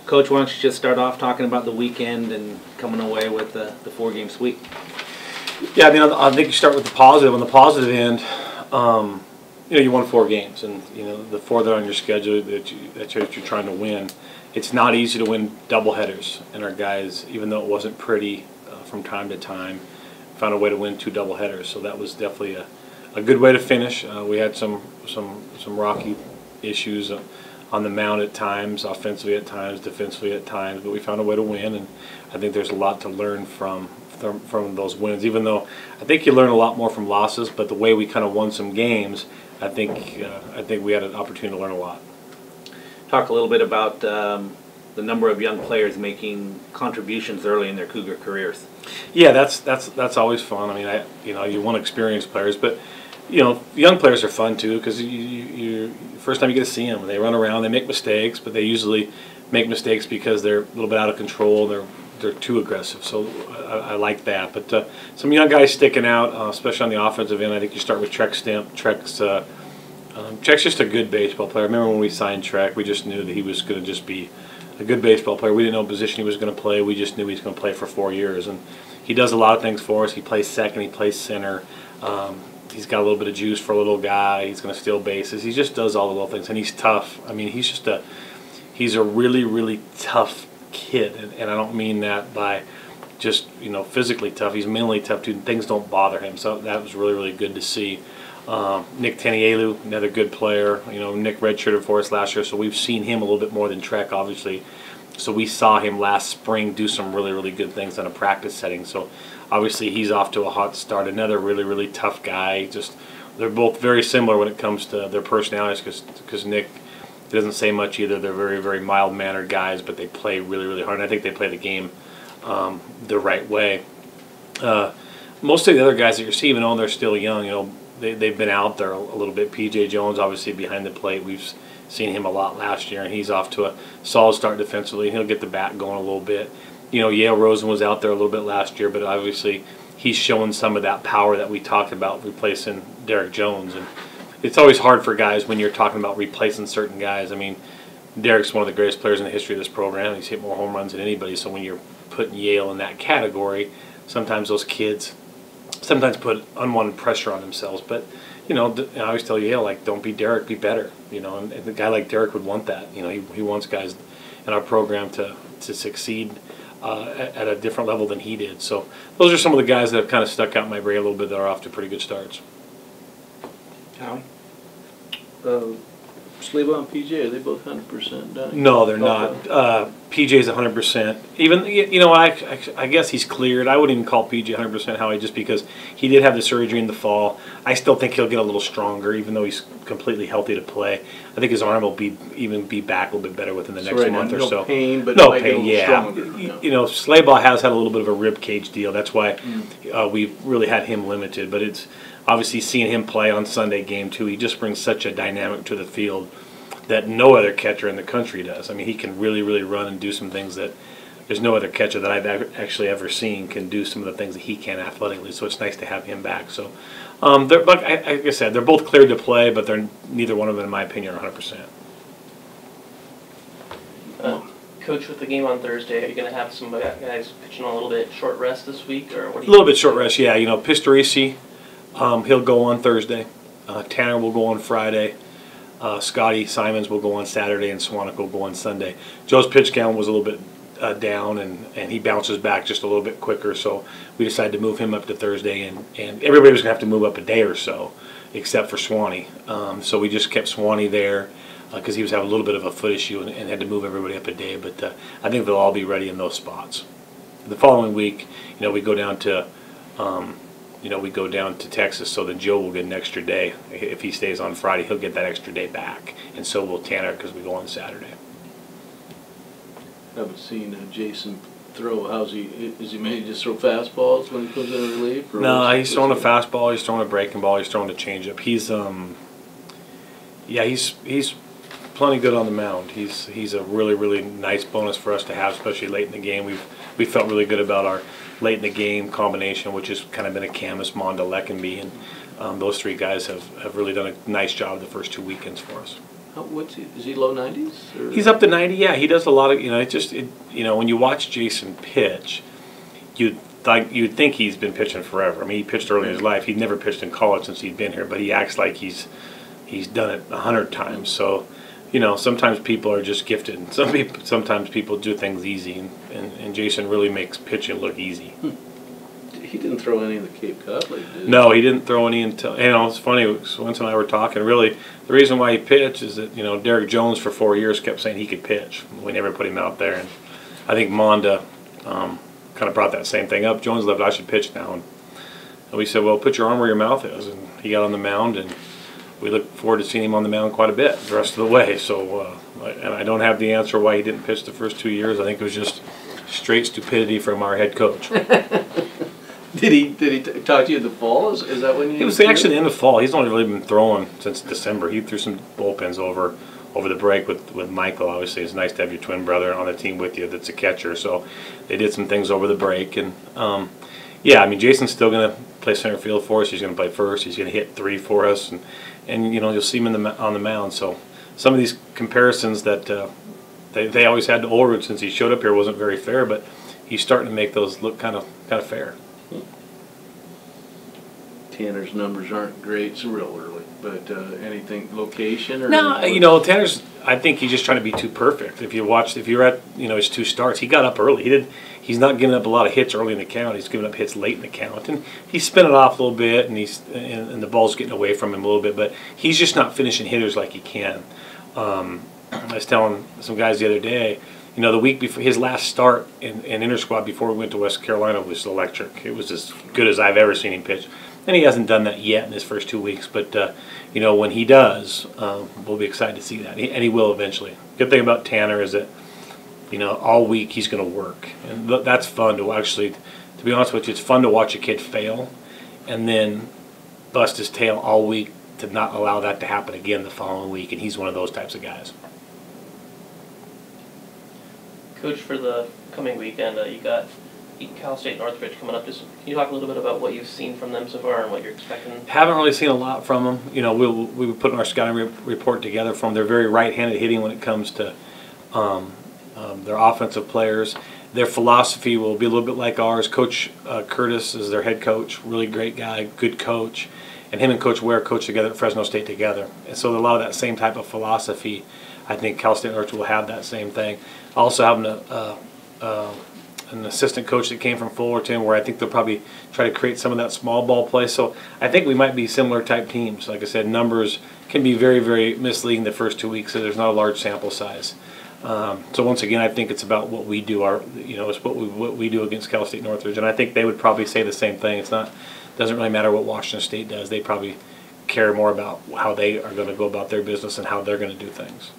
Coach, why don't you just start off talking about the weekend and coming away with the 4-game sweep? Yeah, I mean, I think you start with the positive. On the positive end, you won 4 games, and the 4 that are on your schedule that you're trying to win. It's not easy to win doubleheaders, and our guys, even though it wasn't pretty from time to time, found a way to win 2 doubleheaders. So that was definitely a good way to finish. We had some rocky issues on the mound at times, offensively at times, defensively at times, but we found a way to win, and I think there's a lot to learn from those wins. Even though I think you learn a lot more from losses, but the way we kind of won some games, I think we had an opportunity to learn a lot. Talk a little bit about the number of young players making contributions early in their Cougar careers. Yeah, that's always fun. I mean, you want experienced players, but young players are fun too, because you first time you get to see them, they run around, they make mistakes, but they usually make mistakes because they're a little bit out of control. They're too aggressive, so I like that. But some young guys sticking out, especially on the offensive end. I think you start with Trek Stimp. Trek's just a good baseball player. I remember when we signed Trek, we just knew that he was going to just be a good baseball player. We didn't know what position he was going to play. We just knew he was going to play for 4 years, and he does a lot of things for us. He plays second. He plays center. He's got a little bit of juice for a little guy. He's going to steal bases. He just does all the little things, and he's tough. I mean, he's a really, really tough kid, and I don't mean that by just physically tough. He's mentally tough too. Things don't bother him, so that was really, really good to see. Nick Tanielu, another good player. Nick redshirted for us last year, so we've seen him a little bit more than Trek, obviously. So we saw him last spring do some really, really good things on a practice setting. So obviously he's off to a hot start. Another really, really tough guy. They're both very similar when it comes to their personalities, because Nick doesn't say much either. They're very, very mild-mannered guys, but they play really, really hard. And I think they play the game the right way. Most of the other guys that you're seeing, even though they're still young, they've been out there a little bit. P.J. Jones, obviously, behind the plate. We've seen him a lot last year, and he's off to a solid start defensively. He'll get the bat going a little bit. Yale Rosen was out there a little bit last year, but obviously he's showing some of that power that we talked about replacing Derek Jones. And it's always hard for guys when you're talking about replacing certain guys. I mean, Derek's one of the greatest players in the history of this program. He's hit more home runs than anybody. So when you're putting Yale in that category, sometimes those kids put unwanted pressure on themselves. But I always tell Yale, like, don't be Derek, be better. And a guy like Derek would want that. He wants guys in our program to succeed at a different level than he did. So those are some of the guys that have kind of stuck out in my brain a little bit that are off to pretty good starts. Howie? Slava and PJ, are they both 100% done? No, they're not. PJ's 100%. Even I guess he's cleared. I wouldn't even call PJ 100% Howie, just because he did have the surgery in the fall. I still think he'll get a little stronger, even though he's completely healthy to play. I think his arm will be back a little bit better within the next month or so. No pain, but no pain. Yeah. Slaybaugh has had a little bit of a rib cage deal. That's why we've really had him limited. But it's obviously seeing him play on Sunday game 2. He just brings such a dynamic to the field that no other catcher in the country does. I mean, he can really, really run and do some things that there's no other catcher that I've actually ever seen can do some of the things that he can athletically. So it's nice to have him back. So, but like I said, they're both cleared to play, but neither one of them, in my opinion, are 100%. Coach, with the game on Thursday, are you going to have some guys pitching a little bit short rest this week, or what? A little bit short rest, yeah. Pistorici, he'll go on Thursday. Tanner will go on Friday. Scotty Simons will go on Saturday, and Swanik will go on Sunday. Joe's pitch count was a little bit down, and he bounces back just a little bit quicker, so we decided to move him up to Thursday, and everybody was going to have to move up a day or so, except for Swanee. So we just kept Swanee there because he was having a little bit of a foot issue and had to move everybody up a day, but I think they'll all be ready in those spots. The following week, we go down to Texas, so then Joe will get an extra day. If he stays on Friday, he'll get that extra day back, and so will Tanner, because we go on Saturday. I haven't seen Jason throw. Is he mainly just throw fastballs when he comes in relief? No, he's throwing a fastball, he's throwing a breaking ball, he's throwing a changeup. He's plenty good on the mound. He's a really, really nice bonus for us to have, especially late in the game. We felt really good about our late in the game combination, which has kind of been a Camus, Monda, Leckenby, and those 3 guys have really done a nice job the first 2 weekends for us. Is he low 90s? Or? He's up to 90. Yeah, he does a lot of. When you watch Jason pitch, you'd think he's been pitching forever. I mean, he pitched early in his life. He'd never pitched in college since he'd been here, but he acts like he's done it 100 times. So, sometimes people are just gifted. And sometimes people do things easy, and Jason really makes pitching look easy. He didn't throw any in the Cape Cod League, did he? No, he didn't throw any until, it's funny, Winston and I were talking, really, the reason why he pitched is that, Derek Jones for 4 years kept saying he could pitch. We never put him out there, and I think Monda kind of brought that same thing up. Jones left, I should pitch now, and we said, well, put your arm where your mouth is, and he got on the mound, and we look forward to seeing him on the mound quite a bit the rest of the way. So, and I don't have the answer why he didn't pitch the first 2 years. I think it was just straight stupidity from our head coach. Did he talk to you in the fall? Is that when you? He was actually in the fall. He's only really been throwing since December. He threw some bullpens over the break with Michael. Obviously, it's nice to have your twin brother on the team with you that's a catcher. So they did some things over the break, and Jason's still going to play center field for us. He's going to play first. He's going to hit 3 for us, and you'll see him on the mound. So some of these comparisons that they always had to Olerud since he showed up here wasn't very fair, but he's starting to make those look kind of fair. Tanner's numbers aren't great. It's real early, but anything location or no, Tanner's. I think he's just trying to be too perfect. If you're at his 2 starts, he got up early. He's not giving up a lot of hits early in the count. He's giving up hits late in the count, and he's spinning off a little bit, and the ball's getting away from him a little bit. But he's just not finishing hitters like he can. I was telling some guys the other day. The week before his last start in inter-squad before we went to West Carolina was electric. It was as good as I've ever seen him pitch. And he hasn't done that yet in his first 2 weeks. But, when he does, we'll be excited to see that. And he will eventually. Good thing about Tanner is that, all week he's going to work. And that's fun to actually, to be honest with you, it's fun to watch a kid fail and then bust his tail all week to not allow that to happen again the following week. And he's one of those types of guys. Coach, for the coming weekend, you got Cal State Northridge coming up. Can you talk a little bit about what you've seen from them so far and what you're expecting? Haven't really seen a lot from them. We were putting our scouting report together from their very right-handed hitting when it comes to their offensive players. Their philosophy will be a little bit like ours. Coach Curtis is their head coach, really great guy, good coach. And him and Coach Ware coached together at Fresno State together. And so a lot of that same type of philosophy, I think Cal State Northridge will have that same thing. Also having an assistant coach that came from Fullerton, where I think they'll probably try to create some of that small ball play. So I think we might be similar type teams. Like I said, numbers can be very, very misleading the first 2 weeks, so there's not a large sample size. So once again, I think it's about what we do. It's what we do against Cal State Northridge, and I think they would probably say the same thing. Doesn't really matter what Washington State does. They probably care more about how they are going to go about their business and how they're going to do things.